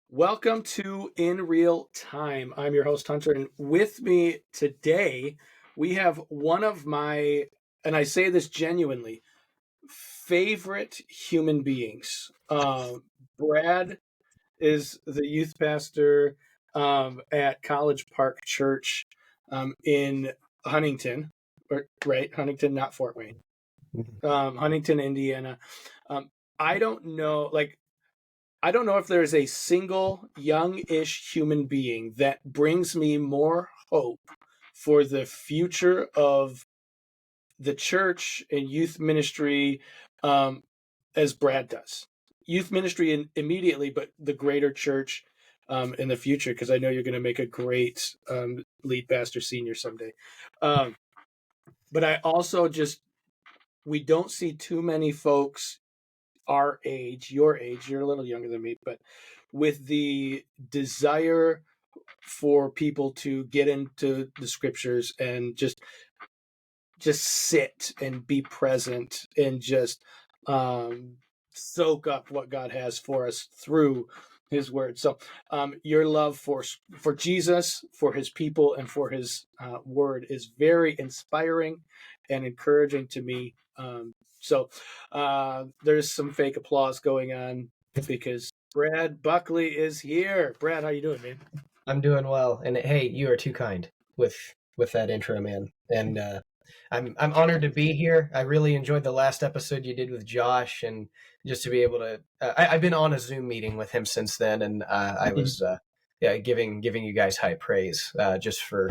Welcome to In Real Time. I'm your host, Hunter, and with me today, we have one of my, and I say this genuinely, favorite human beings. Brad is the youth pastor at College Park Church in Huntington, right? Huntington, not Fort Wayne. Huntington, Indiana. Um, I don't know, I don't know if there's a single young-ish human being that brings me more hope for the future of the church and youth ministry um, as Brad does. Youth ministry immediately, but the greater church in the future, because I know you're going to make a great lead pastor senior someday. But I also we don't see too many folks our age, your age, you're a little younger than me, but with the desire for people to get into the scriptures and just sit and be present and just soak up what God has for us through his word. So your love for Jesus, for his people, and for his word is very inspiring and encouraging to me. So there's some fake applause going on because Brad Buckley is here. Brad, how you doing, man? I'm doing well, and hey, you are too kind with that intro, man. And I'm honored to be here. I really enjoyed the last episode you did with Josh, and just to be able to. I've been on a Zoom meeting with him since then, and I was yeah giving you guys high praise just for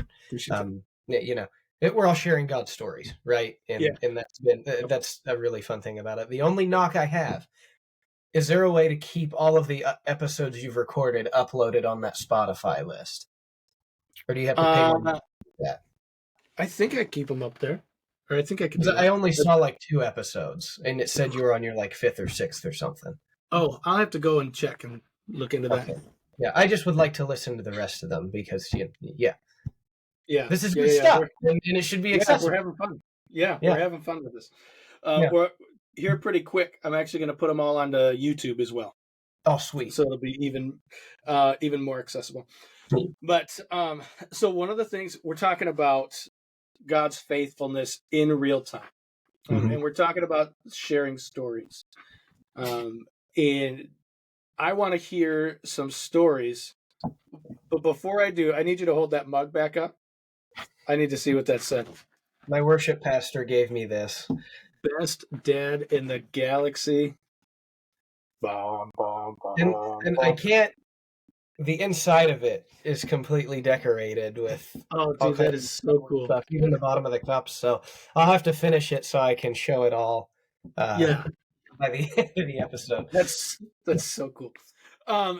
you know we're all sharing God's stories, right? Yeah. And that's a really fun thing about it. The only knock I have. Is there a way to keep all of the episodes you've recorded uploaded on that Spotify list? Or do you have to pay more money for that? I think I keep them up there, or I think I can 'Cause do I that. only saw like 2 episodes, and it said you were on your like 5th or 6th or something. Oh, I'll have to go and check and look into that. Okay. Yeah, I just would like to listen to the rest of them because, yeah, Yeah, this is yeah, good yeah. stuff, and it should be We're accessible. having fun. Yeah, we're Yeah, having fun with this. yeah. We're here pretty quick. I'm actually going to put them all onto YouTube as well, Oh, sweet. so it'll be even more accessible. But so one of the things we're talking about God's faithfulness in real time, Mhm. and we're talking about sharing stories. And I want to hear some stories, but before I do, I need you to hold that mug back up. I need to see what that said. My worship pastor gave me this. Best dad in the galaxy. Bum, bum, And bum, and I bum. can't the inside of it is completely decorated with Oh, all dude, kinds that of is so cool cool. stuff, even the bottom of the cups. So I'll have to finish it so I can show it all uh, Yeah, by the end of the episode. that's so cool.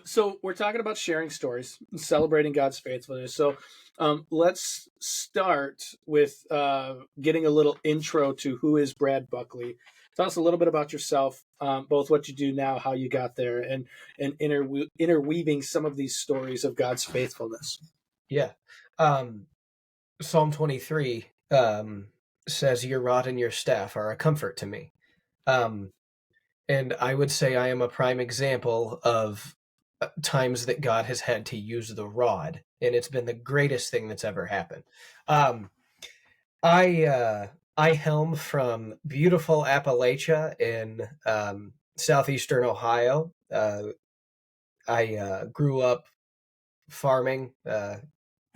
So we're talking about sharing stories, celebrating God's faithfulness. So let's start with getting a little intro to who is Brad Buckley. Tell us a little bit about yourself, both what you do now, how you got there, and interweaving some of these stories of God's faithfulness. Yeah. Um, Psalm 23 says, "Your rod and your staff are a comfort to me." Um, and I would say I am a prime example of times that God has had to use the rod, and it's been the greatest thing that's ever happened. Um, I helm from beautiful Appalachia in southeastern Ohio. I grew up farming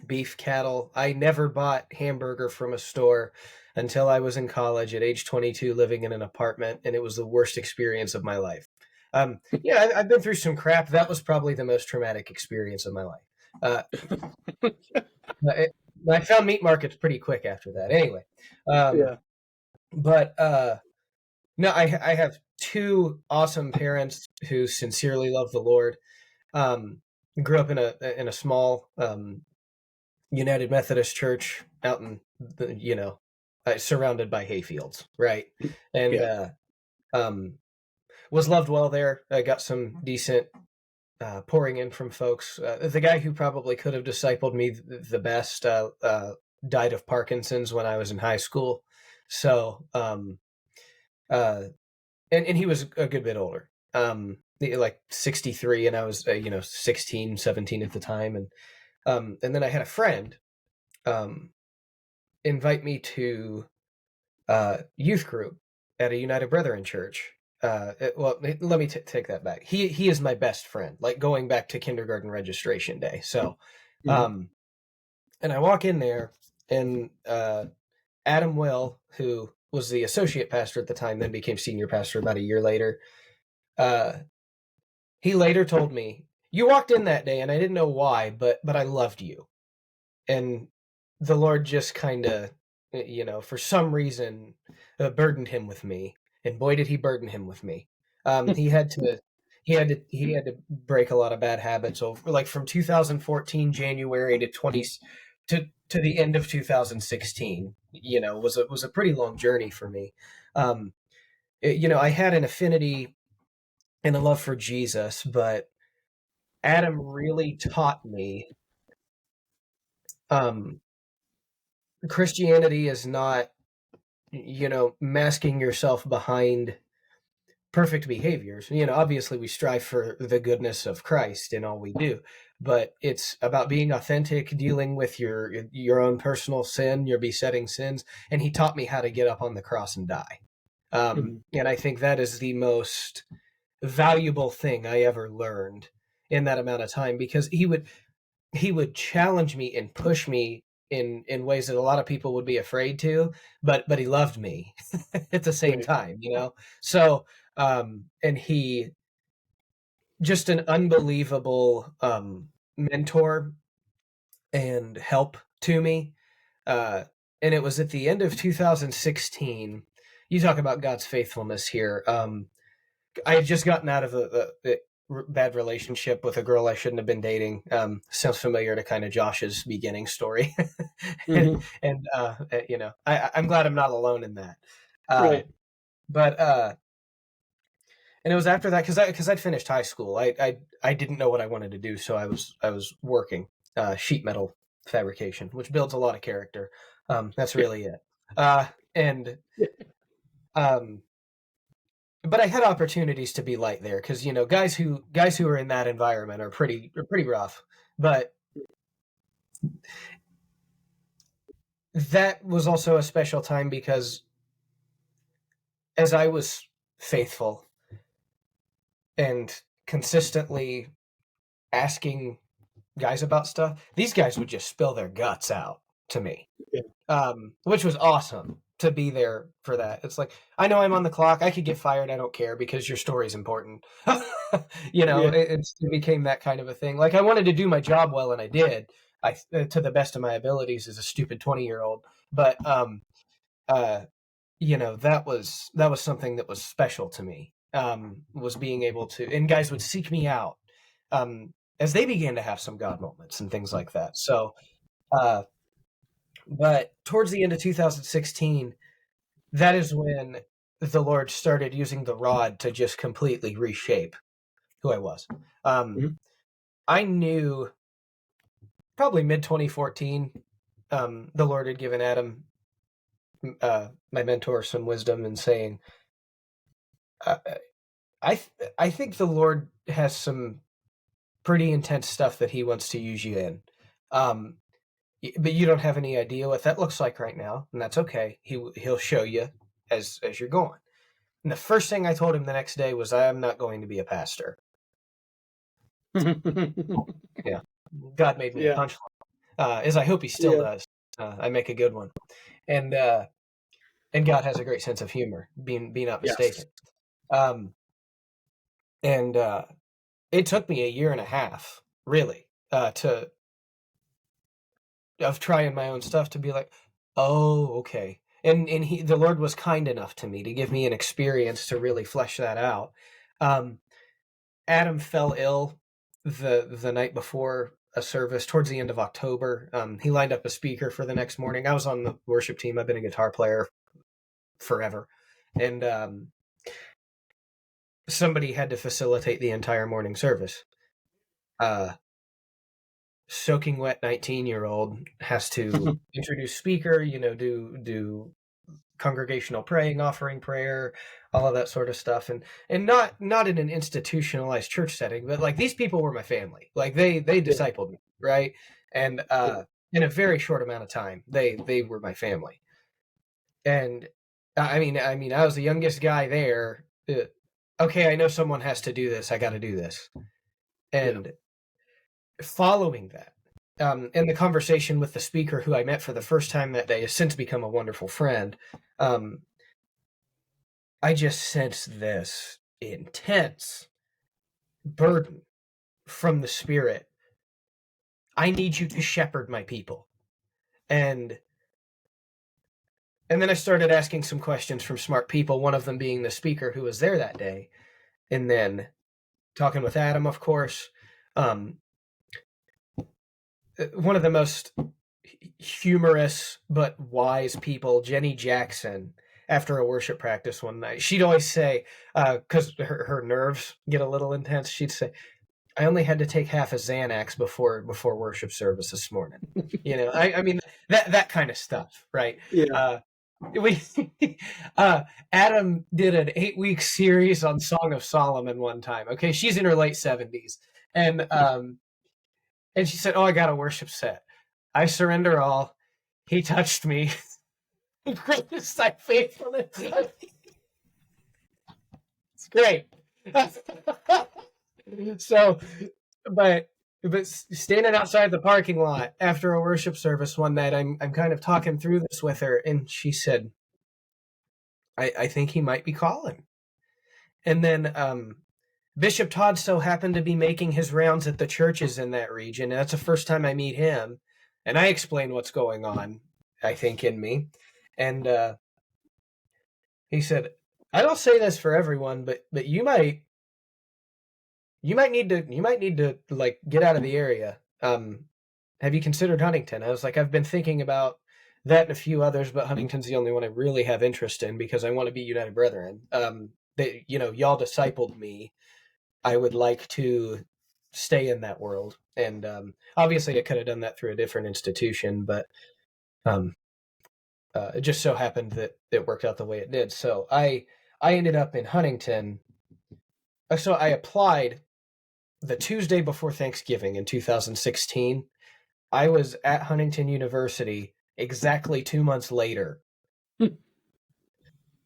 beef cattle. I never bought hamburger from a store until I was in college at age 22, living in an apartment, and it was the worst experience of my life. Yeah, I've been through some crap. That was probably the most traumatic experience of my life. Uh, it, I found meat markets pretty quick after that. Anyway, um, Yeah. but no, I have 2 awesome parents who sincerely love the Lord. Um, Grew up in a small United Methodist Church out in surrounded by hayfields, right? And Yeah. um, was loved well there. I got some decent pouring in from folks. The guy who probably could have discipled me the best died of Parkinson's when I was in high school. So, uh, and he was a good bit older. like 63, and I was 16, 17 at the time, and then I had a friend invite me to youth group at a United Brethren church. Let me take that back. He is my best friend, like going back to kindergarten registration day. So, Mhm. and I walk in there, and Adam Will, who was the associate pastor at the time, then became senior pastor about a year later. Uh, he later told me, "You walked in that day, and I didn't know why, but I loved you." And the Lord just kind of, for some reason, burdened him with me, and boy, did he burden him with me. He had to break a lot of bad habits over, like from 2014 January to 20 to the end of 2016. Was a pretty long journey for me. I had an affinity and a love for Jesus, but Adam really taught me um, Christianity is not masking yourself behind perfect behaviors. Obviously we strive for the goodness of Christ in all we do, but it's about being authentic, dealing with your own personal sin, your besetting sins. And he taught me how to get up on the cross and die. Mhm. And I think that is the most valuable thing I ever learned in that amount of time, because he would challenge me and push me in ways that a lot of people would be afraid to, but he loved me at the same Right. time. So and he just an unbelievable mentor and help to me. uh and it was at the end of 2016. You talk about God's faithfulness here. I had just gotten out of a bad relationship with a girl I shouldn't have been dating. Sounds familiar to kind of Josh's beginning story, and, Mhm. I'm glad I'm not alone in that. Uh, Right. but and it was after that, because I'd finished high school. I didn't know what I wanted to do, so I was working sheet metal fabrication, which builds a lot of character. That's really it. And um, but I had opportunities to be light there, because guys who are in that environment are pretty rough. But that was also a special time, because as I was faithful and consistently asking guys about stuff, these guys would just spill their guts out to me, Yeah. which was awesome to be there for that. It's like, I know I'm on the clock. I could get fired. I don't care, because your story's important. Yeah. It became that kind of a thing. Like, I wanted to do my job well, and I did. To the best of my abilities as a stupid 20-year-old. But uh, that was something that was special to me. Was being able to, and guys would seek me out as they began to have some God moments and things like that. So, uh, but towards the end of 2016, that is when the Lord started using the rod to just completely reshape who I was. Um, Mhm. I knew probably mid 2014, the Lord had given Adam, my mentor, some wisdom in saying, uh, I think the Lord has some pretty intense stuff that He wants to use you in. Um, but you don't have any idea what that looks like right now, and that's okay. He'll show you as you're going. And the first thing I told him the next day was, I am not going to be a pastor. Yeah, God made me a Yeah. punchline, as I hope He still Yeah. does. I make a good one, and God has a great sense of humor. Be not Yes. mistaken. Um, and it took me a year and a half, really, to of trying my own stuff, to be like, oh, okay. And the Lord was kind enough to me to give me an experience to really flesh that out. Um, Adam fell ill the night before a service towards the end of October. He lined up a speaker for the next morning. I was on the worship team. I've been a guitar player forever, and somebody had to facilitate the entire morning service. Uh, Soaking wet 19-year-old has to introduce speaker, do congregational praying, offering prayer, all of that sort of stuff, and not in an institutionalized church setting, but like these people were my family. Like they Yeah. discipled me, right? And Yeah. in a very short amount of time, they were my family. And I was the youngest guy there. Okay, I know someone has to do this. I got to do this. Yeah. And following that, in the conversation with the speaker who I met for the first time that day, has since become a wonderful friend. Um, I just sensed this intense burden from the Spirit. I need you to shepherd my people. And then I started asking some questions from smart people, one of them being the speaker who was there that day. And then talking with Adam, of course. Um, one of the most humorous but wise people, Jenny Jackson, after a worship practice one night, she'd always say, because her nerves get a little intense, she'd say, I only had to take half a Xanax before worship service this morning. I mean that kind of stuff, right? Yeah. We Adam did an 8-week series on Song of Solomon one time. Okay, she's in her late 70s, and she said, "Oh, I got a worship set. I surrender all. He touched me. Greatest thy faithfulness." It's great. So, but standing outside the parking lot after a worship service one night, I'm kind of talking through this with her, and she said, "I think he might be calling." And then Bishop Todd so happened to be making his rounds at the churches in that region. And that's the first time I meet him, and I explain what's going on, I think, in me. And he said, "I don't say this for everyone, but you might need to like get out of the area. Have you considered Huntington?" I was like, "I've been thinking about that and a few others, but Huntington's the only one I really have interest in because I want to be United Brethren. Y'all discipled me. I would like to stay in that world." And obviously, I could have done that through a different institution, but um, it just so happened that it worked out the way it did. So I ended up in Huntington. So I applied the Tuesday before Thanksgiving in 2016. I was at Huntington University exactly 2 months later,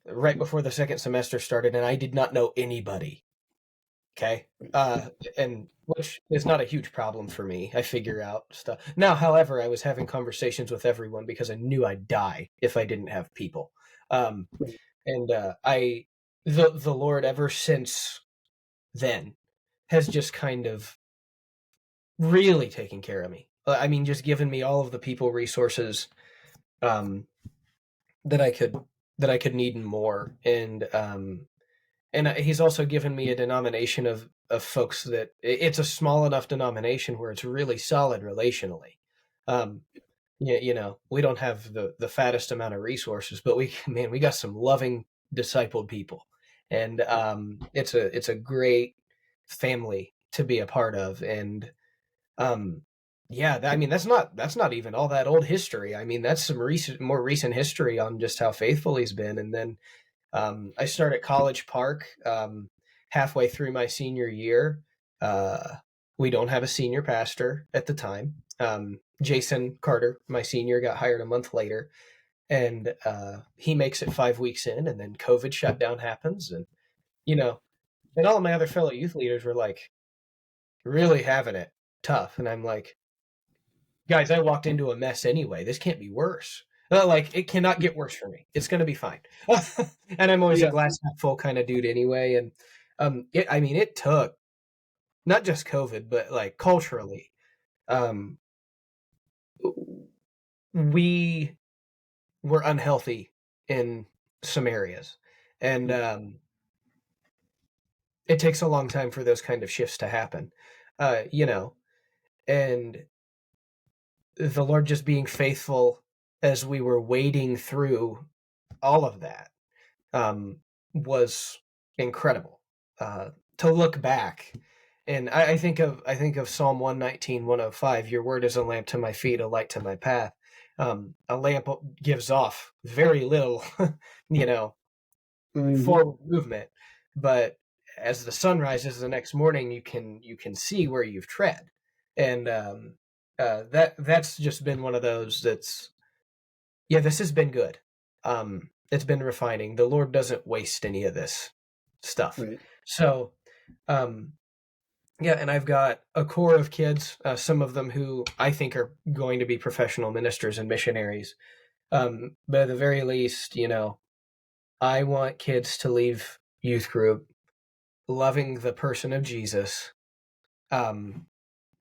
right before the second semester started, and I did not know anybody. Okay. And which is not a huge problem for me. I figure out stuff. Now, however, I was having conversations with everyone because I knew I'd die if I didn't have people. Um, and the Lord ever since then has just kind of really taken care of me. I mean, just given me all of the people resources um, that I could need and more. And he's also given me a denomination of folks that it's a small enough denomination where it's really solid relationally. Um, we don't have the fattest amount of resources, but we got some loving discipled people, and it's a great family to be a part of. And um, yeah, I mean that's not even all that old history. I mean that's some more recent history on just how faithful he's been. And then I started College Park halfway through my senior year. Uh, we don't have a senior pastor at the time. Jason Carter, my senior, got hired a month later, and he makes it 5 weeks in, and then COVID shutdown happens, and you know, and all of my other fellow youth leaders were like really having it tough, and I'm like, guys, I walked into a mess anyway. This can't be worse. Like it cannot get worse for me. It's gonna be fine. And I'm always a Yeah. glass half full kind of dude anyway. And it took not just COVID, but like culturally, um, we were unhealthy in some areas, and it takes a long time for those kind of shifts to happen. You know, and the Lord just being faithful as we were wading through all of that was incredible. To look back, and I think of Psalm 119, 105. Your word is a lamp to my feet, a light to my path. A lamp gives off very little, Mm-hmm. forward movement, but as the sun rises the next morning, you can see where you've tread, and that's just been one of those this has been good. It's been refining. The Lord doesn't waste any of this stuff. Right. So, um, and I've got a core of kids, some of them who I think are going to be professional ministers and missionaries. But at the very least, I want kids to leave youth group loving the person of Jesus,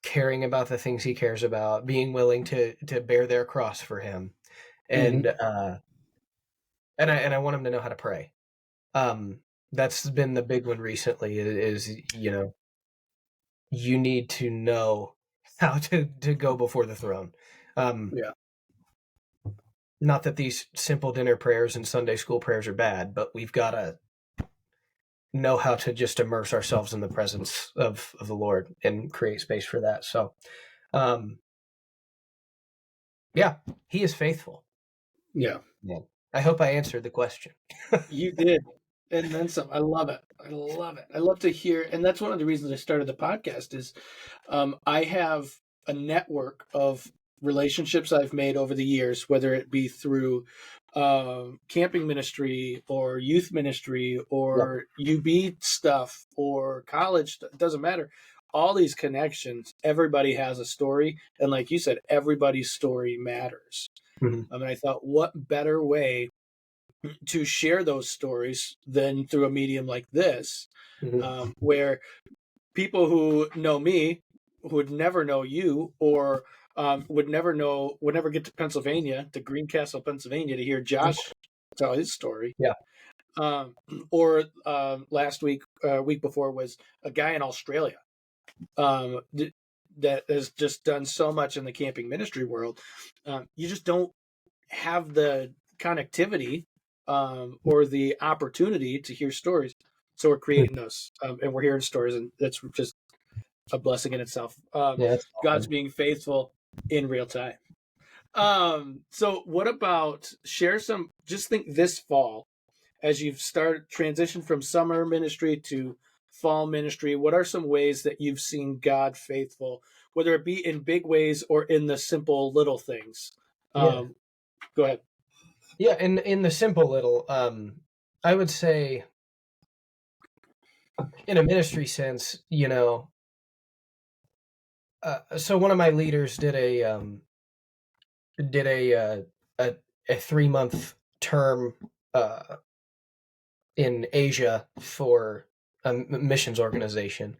caring about the things he cares about, being willing to bear their cross for him, and Mm-hmm. I want them to know how to pray. That's been the big one recently. Is you need to know how to go before the throne. Yeah. Not that these simple dinner prayers and Sunday school prayers are bad, but we've got to know how to just immerse ourselves in the presence of the Lord and create space for that. So, um, yeah, he is faithful. Yeah. Yeah. I hope I answered the question. You did. And then some. I love it. I love it. I love to hear. And that's one of the reasons I started the podcast is I have a network of relationships I've made over the years, whether it be through camping ministry or youth ministry Yeah. or UB stuff or college stuff. It doesn't matter. All these connections, everybody has a story. And like you said, everybody's story matters. Mm-hmm. I mean, I thought, what better way to share those stories than through a medium like this, Mm-hmm. where people who know me would never know you, or would never get to Pennsylvania, to Greencastle, Pennsylvania, to hear Josh tell his story. Yeah. Um, or last week, week before, was a guy in Australia that has just done so much in the camping ministry world. You just don't have the connectivity or the opportunity to hear stories. So we're creating those, and we're hearing stories, and that's just a blessing in itself. Yeah, that's God's awesome. being faithful in real time. So what about share some? Just think this fall, as you've started transition from summer ministry to fall ministry. What are some ways that you've seen God faithful, whether it be in big ways or in the simple little things? Yeah. Go ahead. Yeah, in the simple little, I would say in a ministry sense, so one of my leaders did a 3-month term uh, in Asia for a missions organization,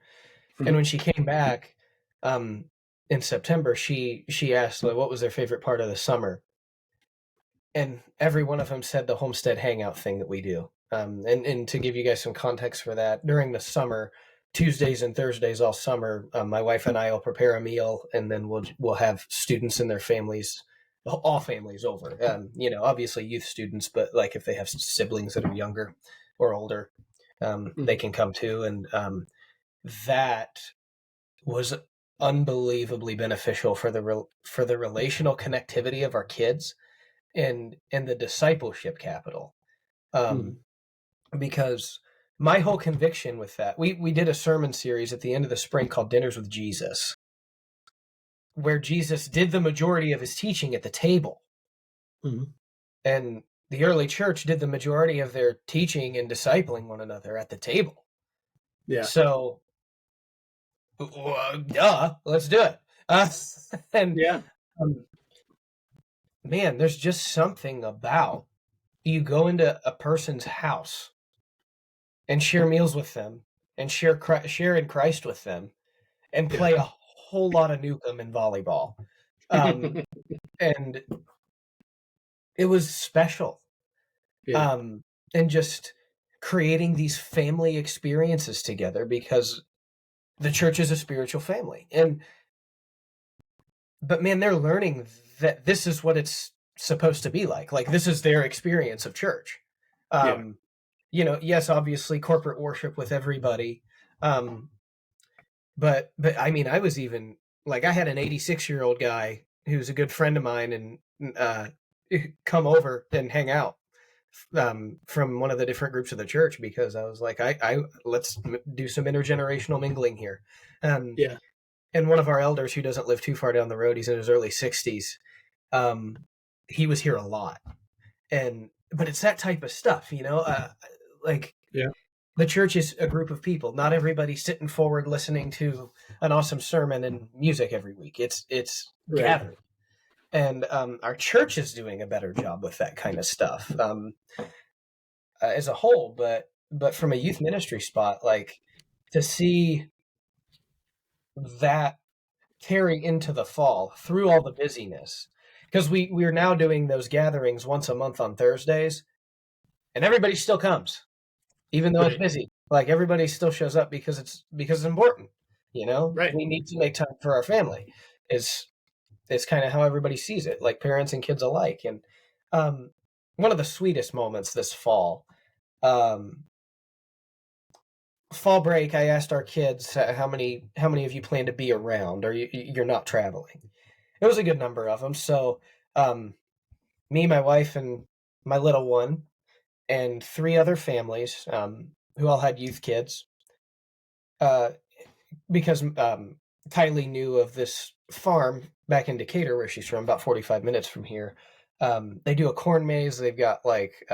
and when she came back um, in September, she asked, like, what was their favorite part of the summer, and every one of them said the homestead hangout thing that we do. And to give you guys some context for that, during the summer, Tuesdays and Thursdays all summer, my wife and I will prepare a meal, and then we'll have students and their families, all families over. Obviously youth students, but like if they have siblings that are younger or older, they can come too. And that was unbelievably beneficial for for the relational connectivity of our kids and the discipleship capital, Mm-hmm. because my whole conviction with that, we did a sermon series at the end of the spring called Dinners with Jesus, where Jesus did the majority of his teaching at the table, Mm-hmm. and the early church did the majority of their teaching and discipling one another at the table. Yeah. So duh, let's do it. And Yeah. um, man, there's just something about you go into a person's house and share meals with them and share in Christ with them and Yeah. play a whole lot of Nukem in volleyball. And it was special. Yeah. And just creating these family experiences together, because the church is a spiritual family. But man, they're learning that this is what it's supposed to be like. Like, this is their experience of church. Yeah. Yes, obviously corporate worship with everybody. Um, but I mean, I was even like, I had an 86-year-old guy who's a good friend of mine, and come over and hang out from one of the different groups of the church, because I was like, I let's do some intergenerational mingling here. Yeah. And one of our elders, who doesn't live too far down the road, he's in his early 60s. He was here a lot, but it's that type of stuff, like Yeah. the church is a group of people. Not everybody's sitting forward listening to an awesome sermon and music every week. It's Right. gathering. And our church is doing a better job with that kind of stuff as a whole. But from a youth ministry spot, like, to see that carry into the fall through all the busyness, because we're now doing those gatherings once a month on Thursdays, and everybody still comes, even though it's Right. busy. Like, everybody still shows up because it's important. Right. We need to make time for our family. Is kind of how everybody sees it, like parents and kids alike. And one of the sweetest moments this fall, fall break, I asked our kids, how many of you plan to be around, or you're not traveling. It was a good number of them. So me, my wife, and my little one, and 3 other families who all had youth kids, because Kylie knew of this farm back in Decatur, where she's from, about 45 minutes from here. They do a corn maze. They've got like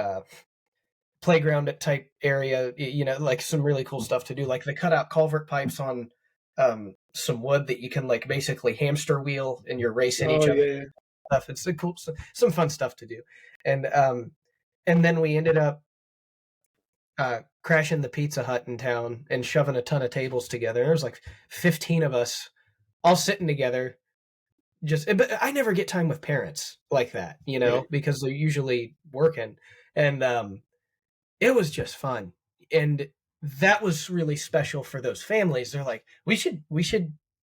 playground type area, like some really cool stuff to do. Like, they cut out culvert pipes on some wood that you can, like, basically hamster wheel and you're racing Oh each other. yeah. Stuff. It's some fun stuff to do. And then we ended up crashing the Pizza Hut in town and shoving a ton of tables together. There was like 15 of us all sitting together. But I never get time with parents like that, Right. because they're usually working. And it was just fun. And that was really special for those families. They're like, we should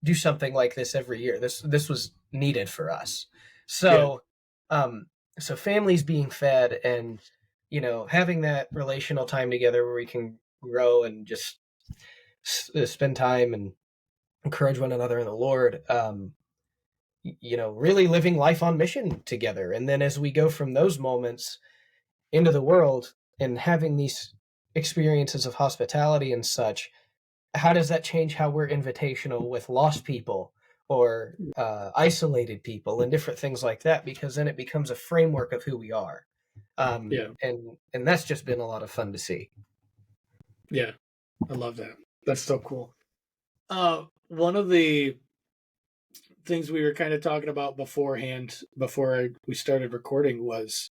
do something like this every year. This was needed for us. Yeah. So so families being fed, and having that relational time together where we can grow and just spend time and encourage one another in the Lord. Really living life on mission together. And then as we go from those moments into the world and having these experiences of hospitality and such, how does that change how we're invitational with lost people or isolated people and different things like that? Because then it becomes a framework of who we are. Yeah. And that's just been a lot of fun to see. Yeah. I love that. That's so cool. One of the things we were kind of talking about beforehand, before we started recording, was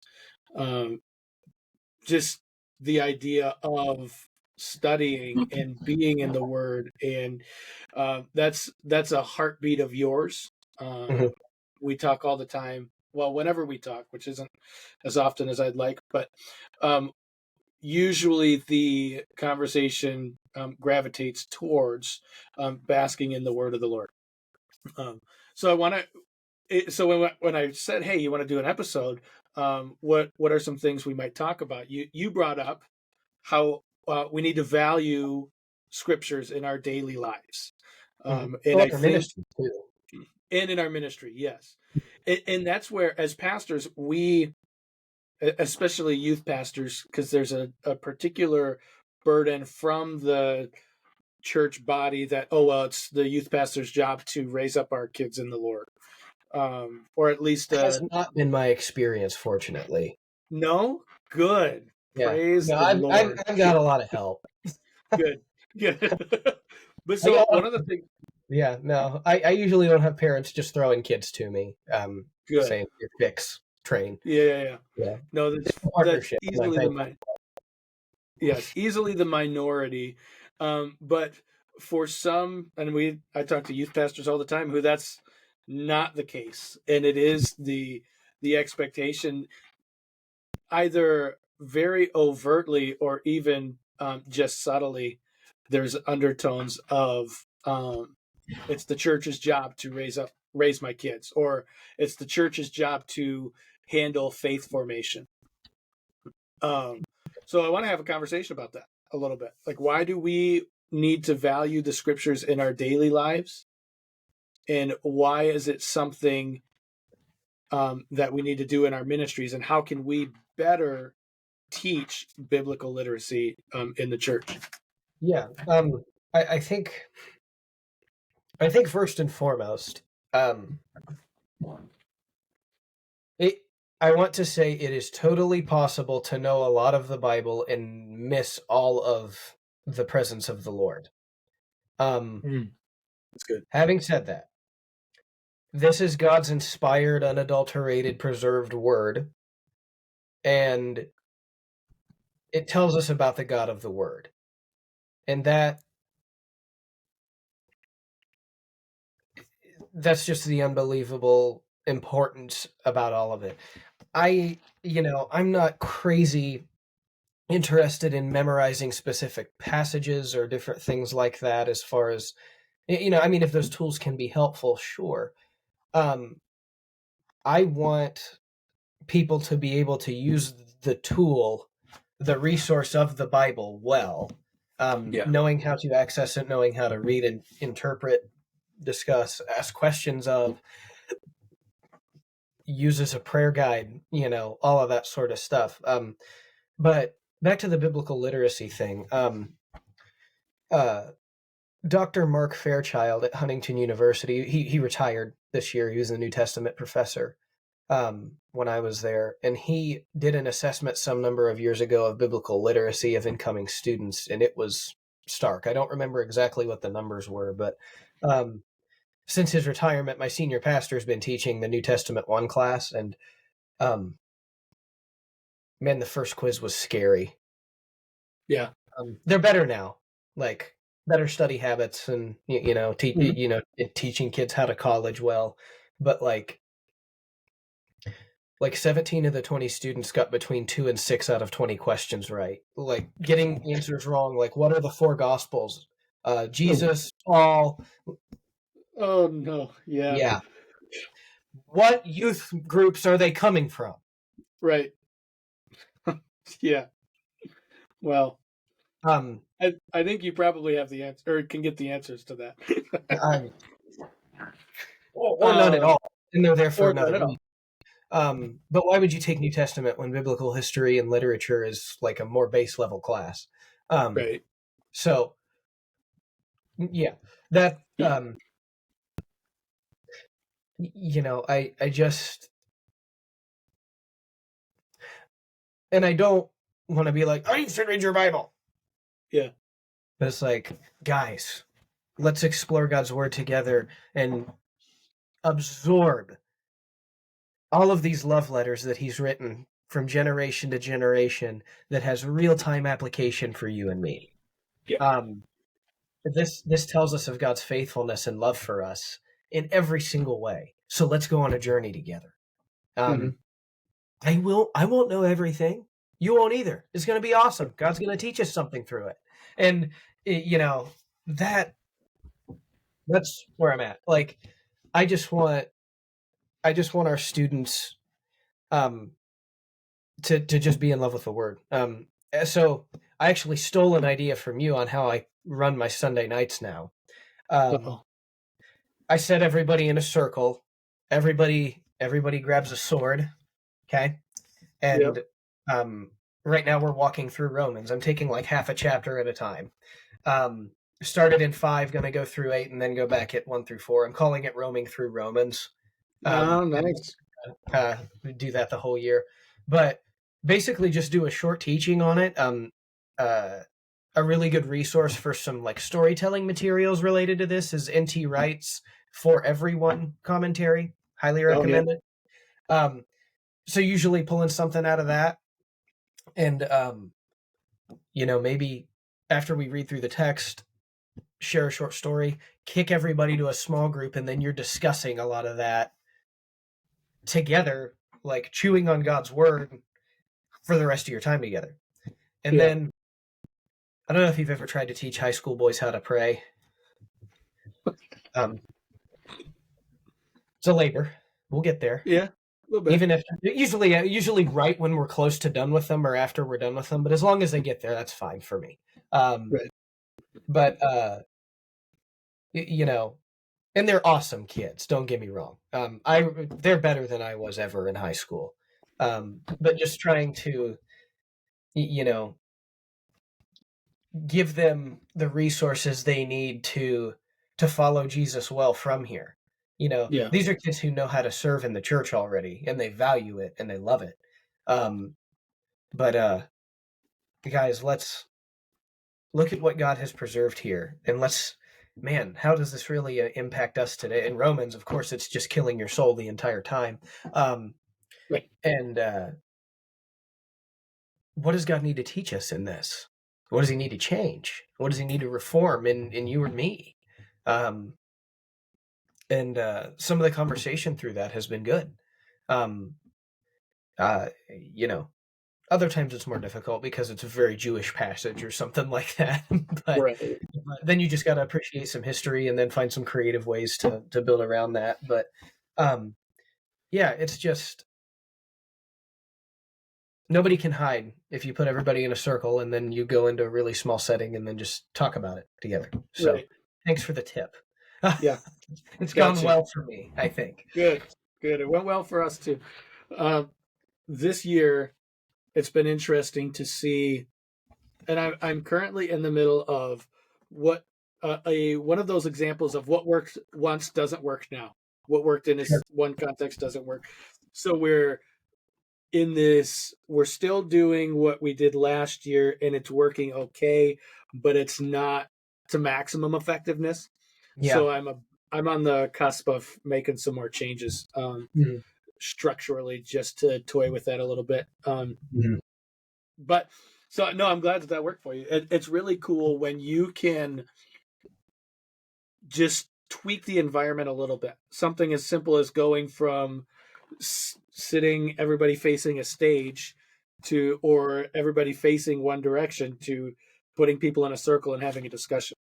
um, just the idea of studying and being in the Word, and that's a heartbeat of yours. Mm-hmm. We talk all the time. Well, whenever we talk, which isn't as often as I'd like, but um, usually the conversation gravitates towards basking in the Word of the Lord. Um, so I want to. So when I said, "Hey, you want to do an episode? What are some things we might talk about?" You brought up how we need to value scriptures in our daily lives, Mm-hmm. and Well, I our think, ministry too. and in our ministry, yes, and that's where, as pastors, we, especially youth pastors, because there's a particular burden from the church body that, oh well, it's the youth pastor's job to raise up our kids in the Lord, or at least Has not been my experience, fortunately. no, good, Yeah. praise No, the Lord. I've got a lot of help. Good, good. But I so got one of the things, Yeah, no, I usually don't have parents just throwing kids to me, good, saying, "Here, fix, train." yeah, yeah, yeah. Yeah, No, it's a that's partnership, and I easily think. yes, easily the minority. But for some, and I talk to youth pastors all the time who that's not the case, and it is the expectation, either very overtly or even just subtly. There's undertones of it's the church's job to raise my kids, or it's the church's job to handle faith formation. Um, so I want to have a conversation about that a little bit. Like, why do we need to value the scriptures in our daily lives? And why is it something that we need to do in our ministries, and how can we better teach biblical literacy in the church? Yeah. I think first and foremost, it I want to say it is totally possible to know a lot of the Bible and miss all of the presence of the Lord. That's good. Having said that, this is God's inspired, unadulterated, preserved word, and it tells us about the God of the Word. And that's just the unbelievable importance about all of it. I'm not crazy interested in memorizing specific passages or different things like that as far as, I mean, if those tools can be helpful, sure. I want people to be able to use the tool, the resource of the Bible well, knowing how to access it, knowing how to read and interpret, discuss, ask questions of, use as a prayer guide, all of that sort of stuff. But back to the biblical literacy thing. Dr. Mark Fairchild at Huntington University, he retired this year. He was a New Testament professor when I was there. And he did an assessment some number of years ago of biblical literacy of incoming students, and it was stark. I don't remember exactly what the numbers were, but since his retirement, my senior pastor has been teaching the New Testament 1 class, and man, the first quiz was scary. Yeah. They're better now, like better study habits and, teaching kids how to college well. But like 17 of the 20 students got between 2 and 6 out of 20 questions right. Like getting answers wrong. Like, what are the 4 gospels? Jesus, Paul. Oh no. Yeah. Yeah. What youth groups are they coming from? Right. Yeah. Well, I think you probably have the answer, or can get the answers to that. Or none at all. And they're there for or another none at week. But why would you take New Testament when biblical history and literature is like a more base level class? Right. So, yeah, that, I just, and I don't want to be like, oh, you should read your Bible. Yeah. But it's like, guys, let's explore God's word together and absorb all of these love letters that he's written from generation to generation that has real-time application for you and me. Yeah. This tells us of God's faithfulness and love for us in every single way. So let's go on a journey together. I won't know everything. You won't either. It's going to be awesome. God's going to teach us something through it. And that's where I'm at. Like, I just want our students to just be in love with the word. So I actually stole an idea from you on how I run my Sunday nights now. I set everybody in a circle. Everybody grabs a sword. Okay. And right now we're walking through Romans. I'm taking like half a chapter at a time. Started in 5, going to go through 8, and then go back at 1 through 4. I'm calling it roaming through Romans. Nice. Do that the whole year, but basically just do a short teaching on it. A really good resource for some like storytelling materials related to this is N.T. Wright's For Everyone commentary. Highly recommend it. So usually pulling something out of that, and maybe after we read through the text, share a short story, kick everybody to a small group, and then you're discussing a lot of that together, like chewing on God's word for the rest of your time together. And then, I don't know if you've ever tried to teach high school boys how to pray. It's a labor. We'll get there. Yeah. A little bit. Even if usually right when we're close to done with them or after we're done with them, but as long as they get there, that's fine for me. Right. But and they're awesome kids. Don't get me wrong. They're better than I was ever in high school. But just trying to, you know, give them the resources they need to follow Jesus well from here. Yeah. These are kids who know how to serve in the church already, and they value it and they love it. But guys, let's look at what God has preserved here, and man, how does this really impact us today? In Romans, of course, it's just killing your soul the entire time. Um, Right. and What does God need to teach us in this? What does He need to change? What does He need to reform in you and me? Um, and Some of the conversation through that has been good. Um, uh, you know, Other times it's more difficult because it's a very Jewish passage or something like that. but, Right. but then you just got to appreciate some history and then find some creative ways to build around that. But um, yeah, it's just nobody can hide if you put everybody in a circle and then you go into a really small setting and then just talk about it together. So Right. thanks for the tip. Yeah. It's gone Gotcha. well for me, I think. Good. Good. It went well for us too. This year, it's been interesting to see, and I'm currently in the middle of what a one of those examples of what worked once doesn't work now. What worked in Sure. this one context doesn't work. So we're still doing what we did last year, and it's working okay, but it's not to maximum effectiveness. Yeah. So I'm on the cusp of making some more changes Mhm. structurally, just to toy with that a little bit. Mhm. But so no, I'm glad that worked for you. It's really cool when you can just tweak the environment a little bit. Something as simple as going from sitting everybody facing a stage to, or everybody facing one direction, to putting people in a circle and having a discussion.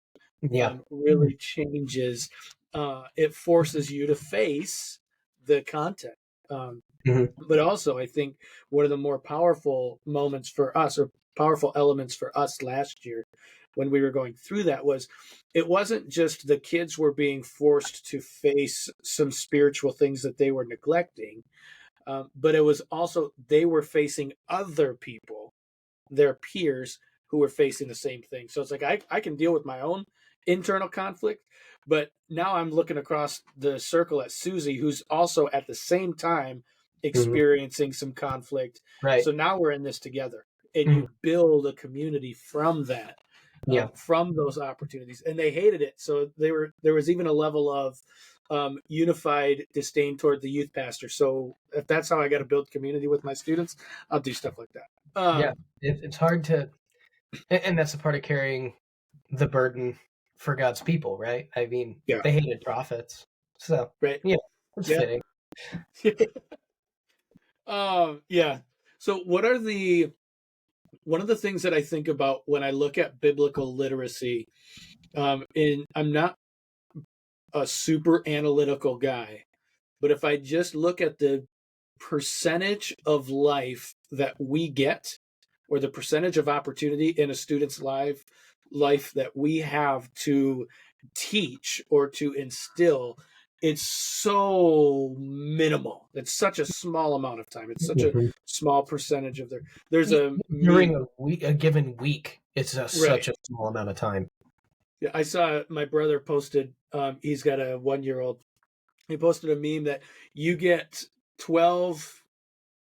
Yeah. Really changes. It forces you to face the content. Um, Mhm. but also, I think one of the more powerful moments for us, or powerful elements for us last year when we were going through that, was it wasn't just the kids were being forced to face some spiritual things that they were neglecting, but it was also they were facing other people, their peers, who were facing the same thing. So it's like I can deal with my own internal conflict, but now I'm looking across the circle at Susie, who's also at the same time Mhm. experiencing some conflict. Right. So now we're in this together, and Mhm. you build a community from that, Yeah. from those opportunities. And they hated it, so there was even a level of unified disdain toward the youth pastor. So if that's how I got to build community with my students, I'll do stuff like that. Yeah. It's hard to, and that's a part of carrying the burden for God's people, right? I mean, Yeah. they hated prophets, so Right. yeah, it's Yeah. fitting. Yeah. So what are the one of the things that I think about when I look at biblical literacy, and I'm not a super analytical guy, but if I just look at the percentage of life that we get, or the percentage of opportunity in a student's life that we have to teach or to instill, it's so minimal. It's such a small amount of time. It's such a Mhm. small percentage of there's a During meme. a given week, it's Right. such a small amount of time. Yeah, I saw my brother posted, he's got a 1 year old. He posted a meme that you get 12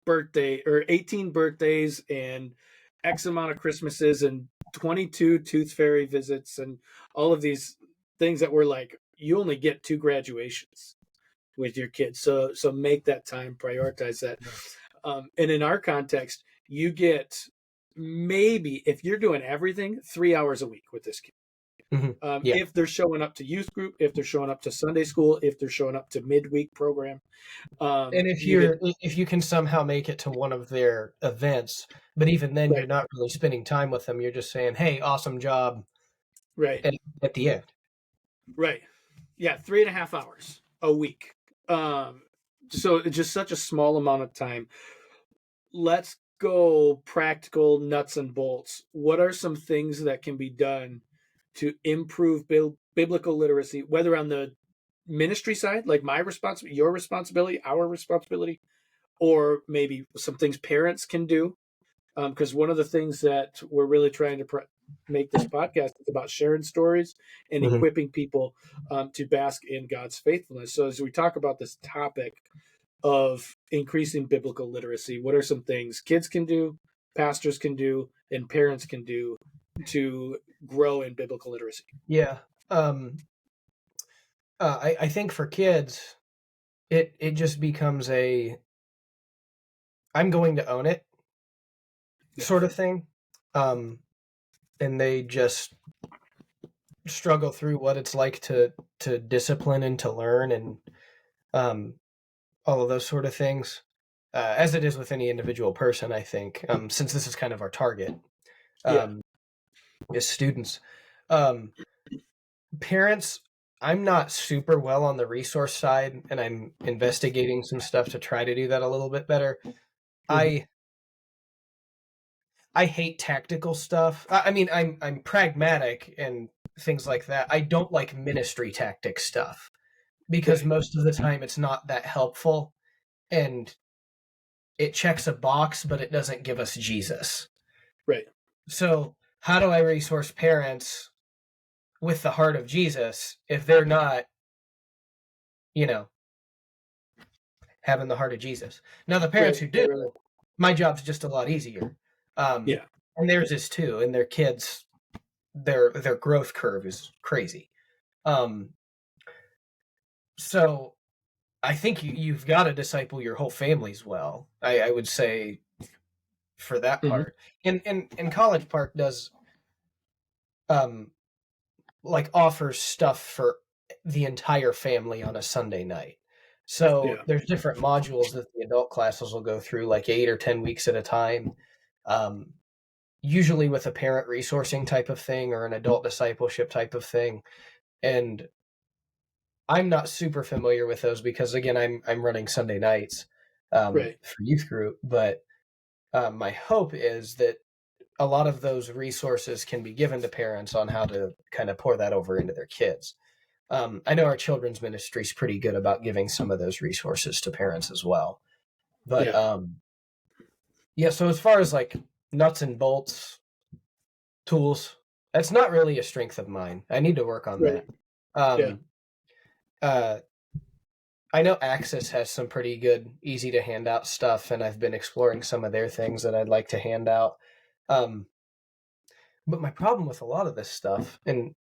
birthday or 18 birthdays and X amount of Christmases and 22 tooth fairy visits and all of these things that were like, you only get two graduations with your kids. So make that time, prioritize that. And in our context, you get, maybe if you're doing everything, 3 hours a week with this kid. Mhm. Yeah, If they're showing up to youth group, if they're showing up to Sunday school, if they're showing up to midweek program, and you get, if you can somehow make it to one of their events, but even then, you're right, not really spending time with them. You're just saying, "Hey, awesome job," right, at the end. right. Yeah, 3.5 hours a week. Um, so it's just such a small amount of time. Let's go practical nuts and bolts. What are some things that can be done to improve biblical literacy, whether on the ministry side, like my responsibility, your responsibility, our responsibility, or maybe some things parents can do. Because one of the things that we're really trying to make this podcast is about sharing stories and Mhm. equipping people to bask in God's faithfulness. So as we talk about this topic of increasing biblical literacy, what are some things kids can do, pastors can do, and parents can do to grow in biblical literacy? Yeah. I think for kids, it just becomes a I'm going to own it Yeah, sort of thing. Um, and they just struggle through what it's like to discipline and to learn and um, all of those sort of things. As it is with any individual person, I think, since this is kind of our target, yeah, um, is students. Um, Parents, I'm not super well on the resource side, and I'm investigating some stuff to try to do that a little bit better. hmm, I I hate tactical stuff. I mean, I'm pragmatic and things like that. I don't like ministry tactic stuff because right, most of the time it's not that helpful and it checks a box, but it doesn't give us Jesus. right, So, how do I resource parents with the heart of Jesus if they're not, you know, having the heart of Jesus? Now, the parents right, who do, right, right. my job's just a lot easier. Um, Yeah, and theirs is too, and their kids, their growth curve is crazy. Um, so I think you've got to disciple your whole families well. I would say for that hmm, part. And College Park does um like offers stuff for the entire family on a Sunday night. So yeah, there's different modules that the adult classes will go through, like 8 or 10 weeks at a time. Um, Usually with a parent resourcing type of thing or an adult discipleship type of thing. And I'm not super familiar with those because again, I'm running Sunday nights right, for youth group, but my hope is that a lot of those resources can be given to parents on how to kind of pour that over into their kids. I know our children's ministry is pretty good about giving some of those resources to parents as well. But yeah, yeah, so as far as like nuts and bolts tools, that's not really a strength of mine. I need to work on right, that. yeah, Um, uh, I know Axis has some pretty good, easy to hand out stuff, and I've been exploring some of their things that I'd like to hand out. Um, but my problem with a lot of this stuff, and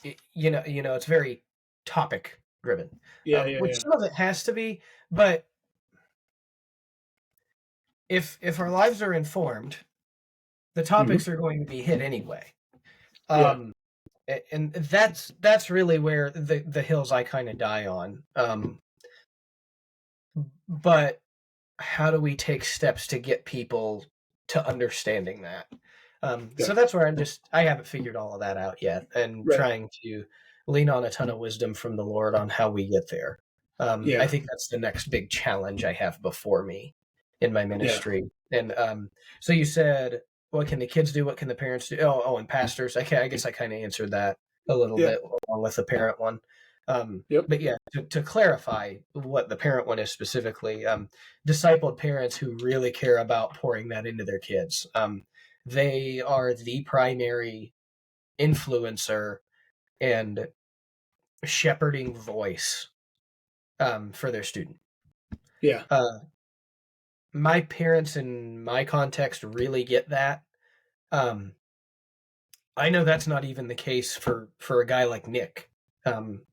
it's very topic driven, yeah, yeah, which yeah, some of it has to be. But if our lives are informed, the hmm, topics are going to be hit anyway. yeah, Um, and that's really where the hills I kind of die on. But how do we take steps to get people to understanding that? yeah, So that's where I haven't figured all of that out yet, and right, trying to lean on a ton of wisdom from the Lord on how we get there. I yeah, think that's the next big challenge I have before me in my yeah, ministry. And so you said, what can the kids do? What can the parents do? And pastors. I guess I kind of answered that a little yeah, bit along with the parent one. yep, But yeah, to clarify what the parent one is specifically, discipled parents who really care about pouring that into their kids. They are the primary influencer and shepherding voice for their student. yeah, Uh, my parents in my context really get that. Um, I know that's not even the case for a guy like Nick.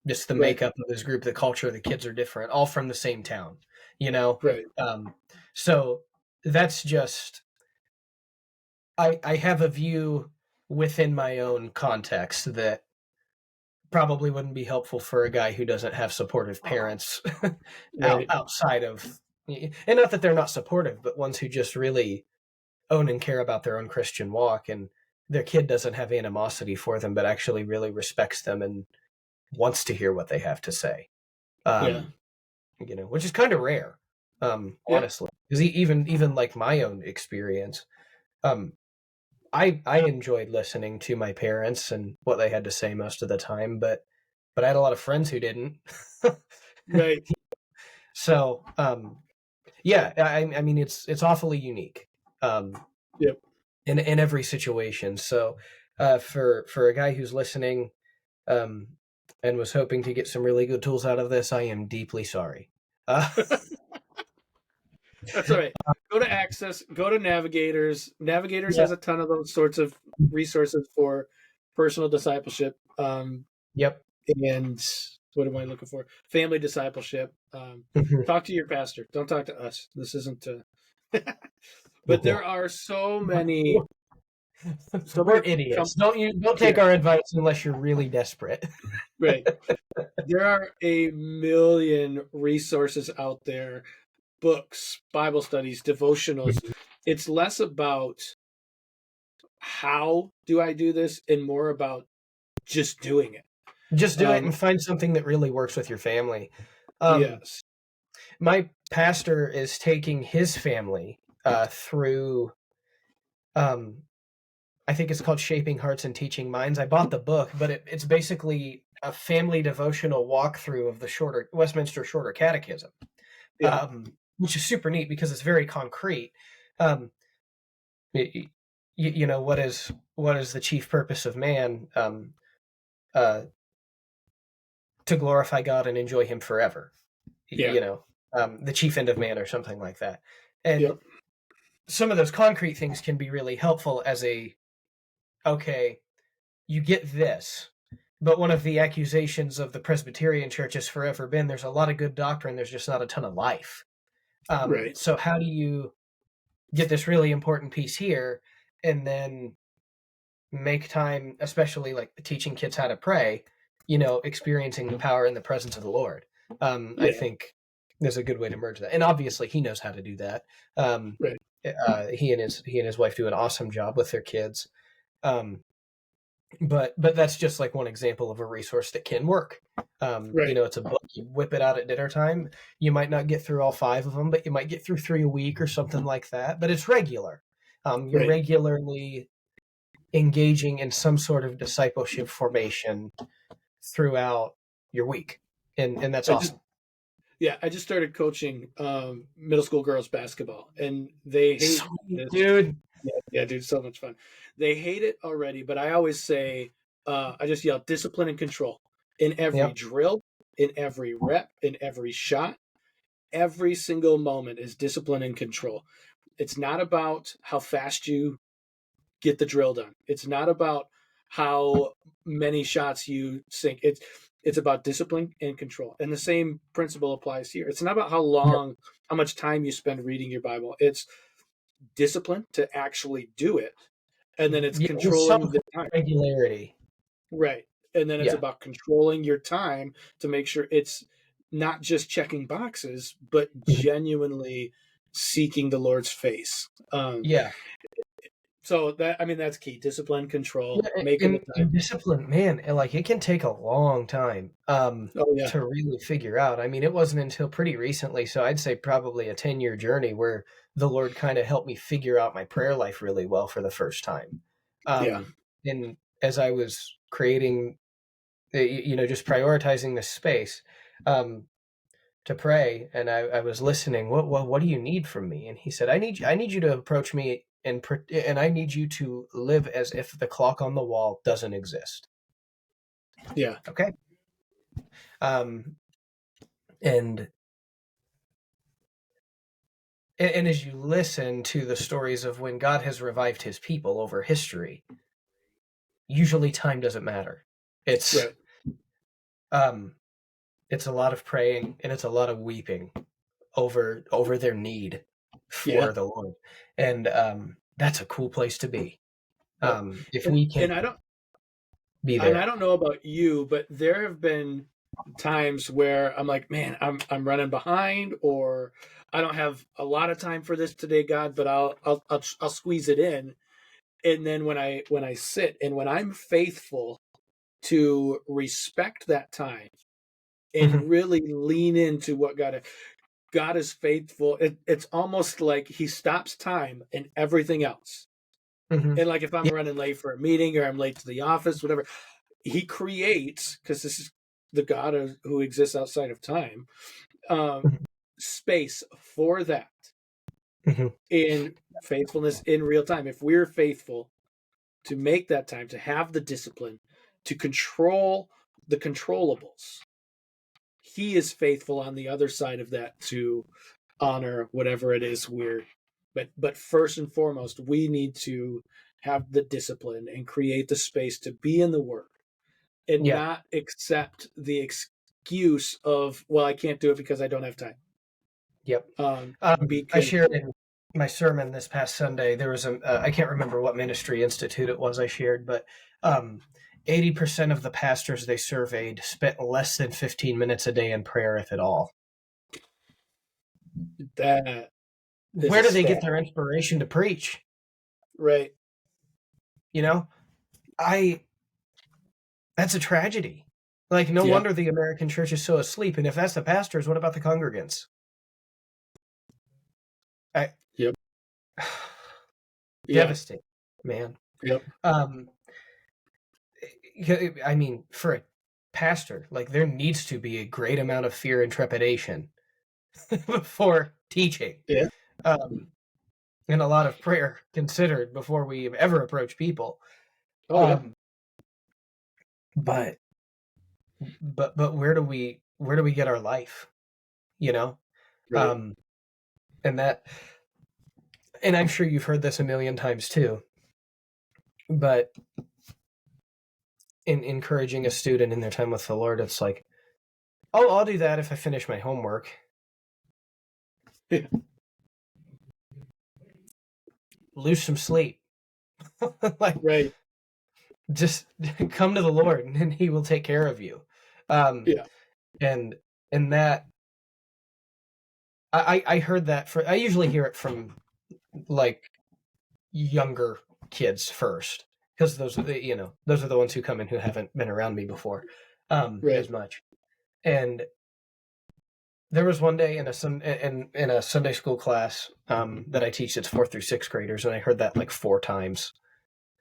Just the right, makeup of his group, the culture, the kids are different, all from the same town, you know. right, So that's just I have a view within my own context that probably wouldn't be helpful for a guy who doesn't have supportive parents right, outside of, and not that they're not supportive, but ones who just really own and care about their own Christian walk, and their kid doesn't have animosity for them, but actually really respects them and wants to hear what they have to say. yeah, Um, which is kind of rare, yeah, honestly, because even like my own experience, um, I enjoyed listening to my parents and what they had to say most of the time, but but I had a lot of friends who didn't. Right. So, yeah, I mean, it's awfully unique, Yep. in every situation. So, for a guy who's listening, um, and was hoping to get some really good tools out of this, I am deeply sorry. Uh, That's all right. Go to Access, go to Navigators. Navigators yeah. has a ton of those sorts of resources for personal discipleship. Yep. And what am I looking for? Family discipleship. Talk to your pastor. Don't talk to us. This isn't. But there are so We're many. idiots. Don't take Yeah, our advice unless you're really desperate. right. There are a million resources out there, books, Bible studies, devotionals. It's less about how do I do this and more about just doing it. Just do it Um, and find something that really works with your family. yes. My pastor is taking his family through. Um, I think it's called Shaping Hearts and Teaching Minds. I bought the book, but it's basically a family devotional walkthrough of the shorter Westminster Shorter Catechism, Yeah. which is super neat because it's very concrete. Um, you know, what is the chief purpose of man? Uh, to glorify God and enjoy Him forever. Yeah. You know, the chief end of man, or something like that. And Yep. some of those concrete things can be really helpful as okay, you get this. But one of the accusations of the Presbyterian Church has forever been there's a lot of good doctrine, there's just not a ton of life. Right. So how do you get this really important piece here and then make time, especially like teaching kids how to pray, experiencing the power and the presence of the Lord? I Yeah. think there's a good way to merge that. And obviously he knows how to do that. Right. He and his wife do an awesome job with their kids. Um, but that's just like one example of a resource that can work. Right. It's a book. You whip it out at dinner time. You might not get through all 5 of them, but you might get through 3 a week or something like that. But it's regular. You're Right. regularly engaging in some sort of discipleship formation throughout your week, and that's I just awesome. I just started coaching middle school girls basketball, and they hate Sweet, this. dude. Yeah, dude, so much fun. They hate it already, but I always say, I just yell discipline and control in every Yep. drill, in every rep, in every shot. Every single moment is discipline and control. It's not about how fast you get the drill done. It's not about how many shots you sink. It's about discipline and control. And the same principle applies here. It's not about Yep. how much time you spend reading your Bible. It's discipline to actually do it. And then it's Yeah, with some controlling the time. regularity. Right. And then it's Yeah. about controlling your time to make sure it's not just checking boxes, but Mhm. genuinely seeking the Lord's face. Yeah. So that's key. Discipline, control, Yeah, making the in time. discipline, man, like it can take a long time Oh yeah, to really figure out. I mean, it wasn't until pretty recently, so I'd say probably a 10-year journey where the Lord kind of helped me figure out my prayer life really well for the first time. yeah, And as I was creating, just prioritizing this space to pray, and I was listening. What do you need from me? And he said, I need you to approach me and I need you to live as if the clock on the wall doesn't exist. yeah, Okay. Um, and and as you listen to the stories of when God has revived His people over history, usually time doesn't matter. It's right, um, it's a lot of praying and it's a lot of weeping over their need yeah, for the Lord, and that's a cool place to be. yep. If And we can and I don't be and I there. don't know about you, but there have been times where I'm like, man, I'm running behind, or I don't have a lot of time for this today, God, but I'll squeeze it in. And then when I sit and when I'm faithful to respect that time Mhm, and really lean into what God is faithful. It's almost like He stops time and everything else. mhm. And like if I'm Yeah, running late for a meeting or I'm late to the office, whatever, He creates, because this is the God who exists outside of time, space for that in faithfulness in real time. If we're faithful to make that time, to have the discipline, to control the controllables, he is faithful on the other side of that to honor whatever it is we're. But first and foremost, we need to have the discipline and create the space to be in the Word and Yeah. not accept the excuse of, well, I can't do it because I don't have time. Yep. Because I shared in my sermon this past Sunday, there was I can't remember what ministry institute it was I shared, but 80% of the pastors they surveyed spent less than 15 minutes a day in prayer, if at all. that is Where a do they get stat. their inspiration to preach? Right. You know, that's a tragedy. Like, no Yeah. wonder the American church is so asleep. And if that's the pastors, what about the congregants? Yep. Devastating, man. Yep. I mean, for a pastor, like, there needs to be a great amount of fear and trepidation before teaching. Yeah. And a lot of prayer considered before we ever approach people. Oh, yeah. But where do we get our life? You know? Right. And I'm sure you've heard this a million times too. But in encouraging a student in their time with the Lord, it's like, oh, I'll do that if I finish my homework. Yeah. Lose some sleep. Like, Right. just come to the Lord and he will take care of you. Yeah. And that I heard that I usually hear it from like younger kids first, because those are the ones who come in who haven't been around me before Right. as much. And there was one day in a Sunday school class that I teach, it's 4th through 6th graders, and I heard that like 4 times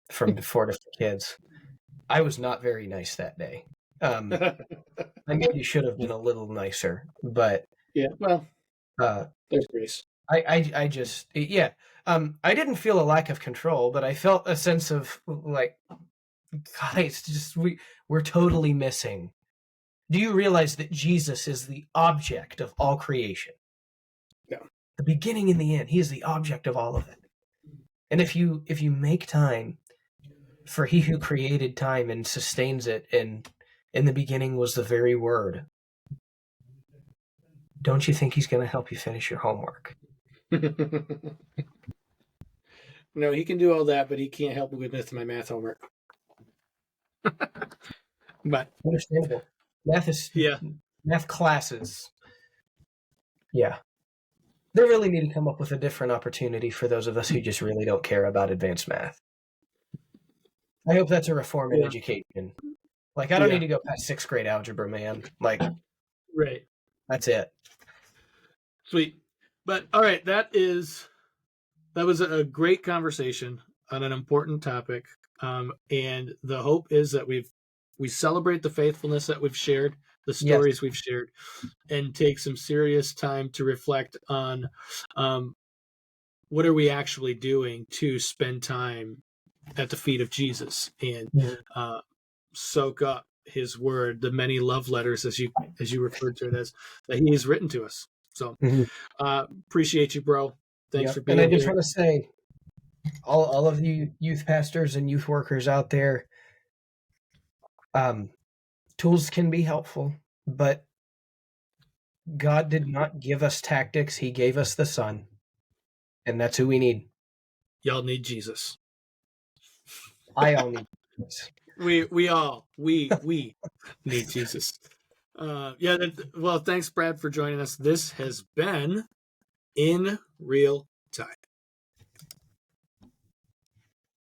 from 4 different kids. I was not very nice that day. I maybe should have been a little nicer, but Yeah. Well, there's grace. I just I didn't feel a lack of control, but I felt a sense of like, guys, just we're totally missing. Do you realize that Jesus is the object of all creation? Yeah. The beginning and the end. He is the object of all of it. And if you make time for he who created time and sustains it, and in the beginning was the very word, don't you think he's going to help you finish your homework? No, he can do all that, but he can't help me with my math homework. But Understandable. Math classes. Yeah. They really need to come up with a different opportunity for those of us who just really don't care about advanced math. I hope that's a reform in education. Like, I don't need to go past 6th grade algebra, man. Like, right. That's it. Sweet. But all right, that was a great conversation on an important topic. And the hope is that we celebrate the faithfulness that we've shared, the stories we've shared, and take some serious time to reflect on what are we actually doing to spend time at the feet of Jesus and soak up his word, the many love letters, as you referred to it as, that he has written to us. So appreciate you, bro. Thanks for being here. And I just want to say, all of you youth pastors and youth workers out there, tools can be helpful, but God did not give us tactics. He gave us the Son, and that's who we need. Y'all need Jesus. I all need Jesus. We all need Jesus. Well, thanks, Brad, for joining us. This has been In Real Time.